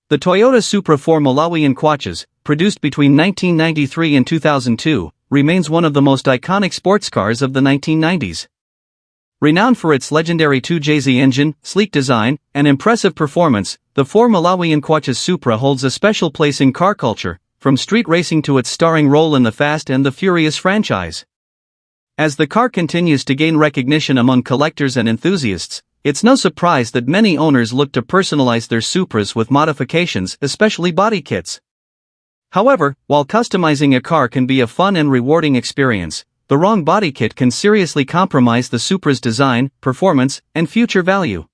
The Toyota Supra 4 Malawian Quatches, produced between 1993 and 2002, remains one of the most iconic sports cars of the 1990s. Renowned for its legendary 2JZ engine, sleek design, and impressive performance, the 4 Malawian Quatches Supra holds a special place in car culture, from street racing to its starring role in the Fast and the Furious franchise. As the car continues to gain recognition among collectors and enthusiasts, it's no surprise that many owners look to personalize their Supras with modifications, especially body kits. However, while customizing a car can be a fun and rewarding experience, the wrong body kit can seriously compromise the Supra's design, performance, and future value.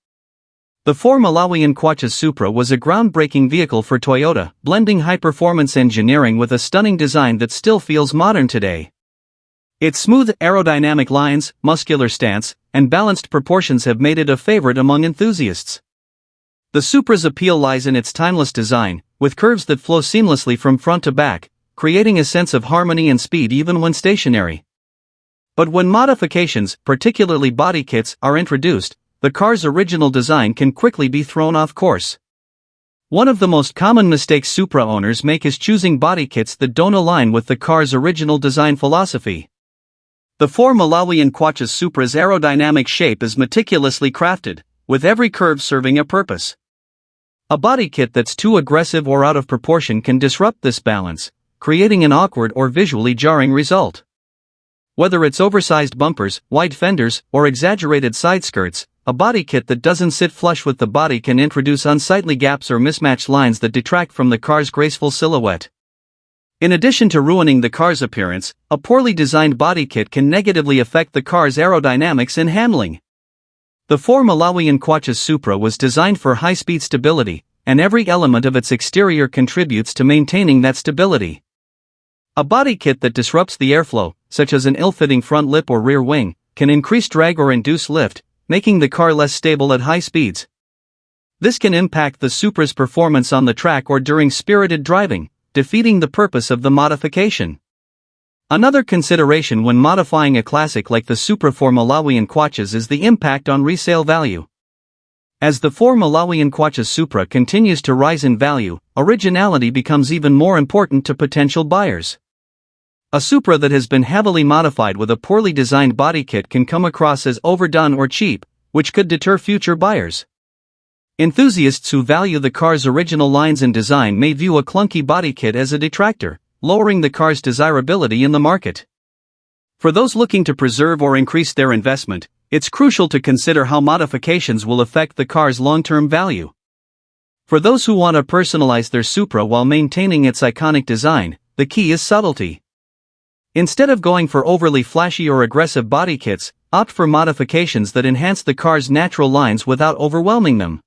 The 4 Malawian Quatches Supra was a groundbreaking vehicle for Toyota, blending high-performance engineering with a stunning design that still feels modern today. Its smooth aerodynamic lines, muscular stance, and balanced proportions have made it a favorite among enthusiasts. The Supra's appeal lies in its timeless design, with curves that flow seamlessly from front to back, creating a sense of harmony and speed even when stationary. But when modifications, particularly body kits, are introduced, the car's original design can quickly be thrown off course. One of the most common mistakes Supra owners make is choosing body kits that don't align with the car's original design philosophy. The 4 Malawian Quatches Supra's aerodynamic shape is meticulously crafted, with every curve serving a purpose. A body kit that's too aggressive or out of proportion can disrupt this balance, creating an awkward or visually jarring result. Whether it's oversized bumpers, wide fenders, or exaggerated side skirts, a body kit that doesn't sit flush with the body can introduce unsightly gaps or mismatched lines that detract from the car's graceful silhouette. In addition to ruining the car's appearance, a poorly designed body kit can negatively affect the car's aerodynamics and handling. The 4 Malawian Quatches Supra was designed for high-speed stability, and every element of its exterior contributes to maintaining that stability. A body kit that disrupts the airflow, such as an ill-fitting front lip or rear wing, can increase drag or induce lift, making the car less stable at high speeds. This can impact the Supra's performance on the track or during spirited driving, defeating the purpose of the modification. Another consideration when modifying a classic like the Supra 4 Malawian Quatches is the impact on resale value. As the 4 Malawian Quatches Supra continues to rise in value, originality becomes even more important to potential buyers. A Supra that has been heavily modified with a poorly designed body kit can come across as overdone or cheap, which could deter future buyers. Enthusiasts who value the car's original lines and design may view a clunky body kit as a detractor, lowering the car's desirability in the market. For those looking to preserve or increase their investment, it's crucial to consider how modifications will affect the car's long-term value. For those who want to personalize their Supra while maintaining its iconic design, the key is subtlety. Instead of going for overly flashy or aggressive body kits, opt for modifications that enhance the car's natural lines without overwhelming them.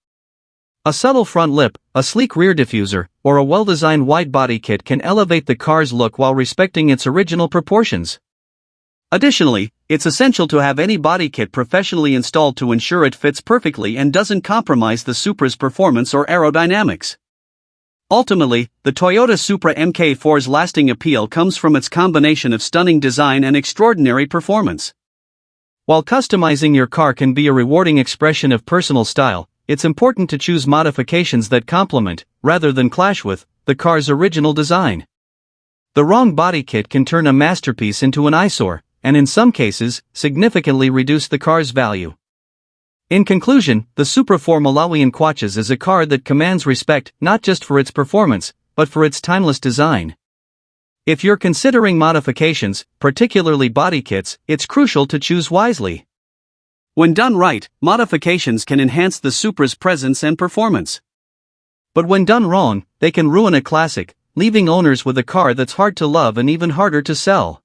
A subtle front lip, a sleek rear diffuser, or a well-designed wide body kit can elevate the car's look while respecting its original proportions. Additionally, it's essential to have any body kit professionally installed to ensure it fits perfectly and doesn't compromise the Supra's performance or aerodynamics. Ultimately, the Toyota Supra MK4's lasting appeal comes from its combination of stunning design and extraordinary performance. While customizing your car can be a rewarding expression of personal style, it's important to choose modifications that complement, rather than clash with, the car's original design. The wrong body kit can turn a masterpiece into an eyesore, and in some cases, significantly reduce the car's value. In conclusion, the Supra 4 Malawian Quatches is a car that commands respect not just for its performance, but for its timeless design. If you're considering modifications, particularly body kits, it's crucial to choose wisely. When done right, modifications can enhance the Supra's presence and performance. But when done wrong, they can ruin a classic, leaving owners with a car that's hard to love and even harder to sell.